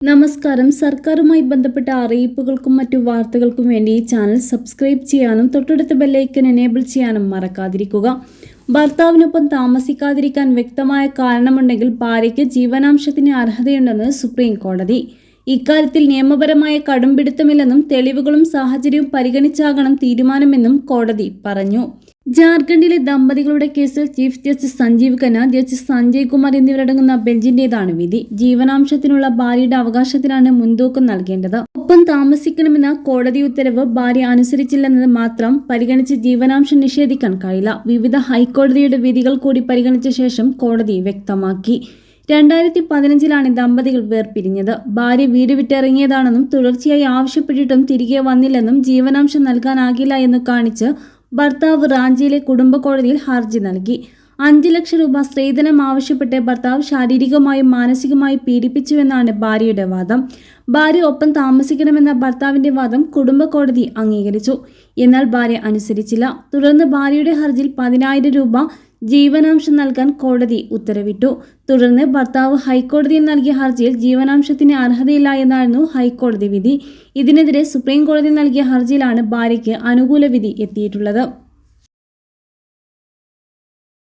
നമസ്കാരം. സർക്കാരുമായി ബന്ധപ്പെട്ട അറിയിപ്പുകൾക്കും മറ്റു വാർത്തകൾക്കും വേണ്ടി ഈ ചാനൽ സബ്സ്ക്രൈബ് ചെയ്യാനും തൊട്ടടുത്ത ബെല്ലൈക്കൻ എനേബിൾ ചെയ്യാനും മറക്കാതിരിക്കുക. ഭർത്താവിനൊപ്പം താമസിക്കാതിരിക്കാൻ വ്യക്തമായ കാരണമുണ്ടെങ്കിൽ ഭാര്യയ്ക്ക് ജീവനാംശത്തിന് അർഹതയുണ്ടെന്ന് സുപ്രീം കോടതി. ഇക്കാര്യത്തിൽ നിയമപരമായ കടുംപിടുത്തമില്ലെന്നും തെളിവുകളും സാഹചര്യവും പരിഗണിച്ചാകണം തീരുമാനമെന്നും കോടതി പറഞ്ഞു. ജാർഖണ്ഡിലെ ദമ്പതികളുടെ കേസിൽ chief justice Sanjiv Khanna, justice Sanjay Kumar എന്നിവരടങ്ങുന്ന ബെഞ്ചിന്റേതാണ് വിധി. ജീവനാംശത്തിനുള്ള ഭാര്യയുടെ അവകാശത്തിനാണ് മുൻതൂക്കം നൽകേണ്ടത്. ഒപ്പം താമസിക്കണമെന്ന കോടതി ഉത്തരവ് ഭാര്യ അനുസരിച്ചില്ലെന്നത് മാത്രം പരിഗണിച്ച് ജീവനാംശം നിഷേധിക്കാൻ കഴിയില്ല. വിവിധ ഹൈക്കോടതിയുടെ വിധികൾ കൂടി പരിഗണിച്ച ശേഷം കോടതി വ്യക്തമാക്കി. 2015 ദമ്പതികൾ വേർപിരിഞ്ഞത്. ഭാര്യ വീട് വിട്ടിറങ്ങിയതാണെന്നും തുടർച്ചയായി ആവശ്യപ്പെട്ടിട്ടും തിരികെ വന്നില്ലെന്നും ജീവനാംശം നൽകാനാകില്ല എന്ന് കാണിച്ച് ഭർത്താവ് റാഞ്ചിയിലെ കുടുംബ കോടതിയിൽ ഹർജി നൽകി. 5 ലക്ഷം രൂപ സ്ത്രീധനം ആവശ്യപ്പെട്ട് ഭർത്താവ് ശാരീരികമായും മാനസികമായും പീഡിപ്പിച്ചുവെന്നാണ് ഭാര്യയുടെ വാദം. ഭാര്യ ഒപ്പം താമസിക്കണമെന്ന ഭർത്താവിന്റെ വാദം കുടുംബ കോടതി അംഗീകരിച്ചു. എന്നാൽ ഭാര്യ അനുസരിച്ചില്ല. തുടർന്ന് ഭാര്യയുടെ ഹർജിയിൽ 10,000 രൂപ ജീവനാംശം നൽകാൻ കോടതി ഉത്തരവിട്ടു. തുടർന്ന് ഭർത്താവ് ഹൈക്കോടതിയിൽ നൽകിയ ഹർജിയിൽ ജീവനാംശത്തിന് അർഹതയില്ല എന്നായിരുന്നു ഹൈക്കോടതി വിധി. ഇതിനെതിരെ സുപ്രീം കോടതി നൽകിയ ഹർജിയിലാണ് ഭാര്യയ്ക്ക് അനുകൂല വിധി എത്തിയിട്ടുള്ളത്.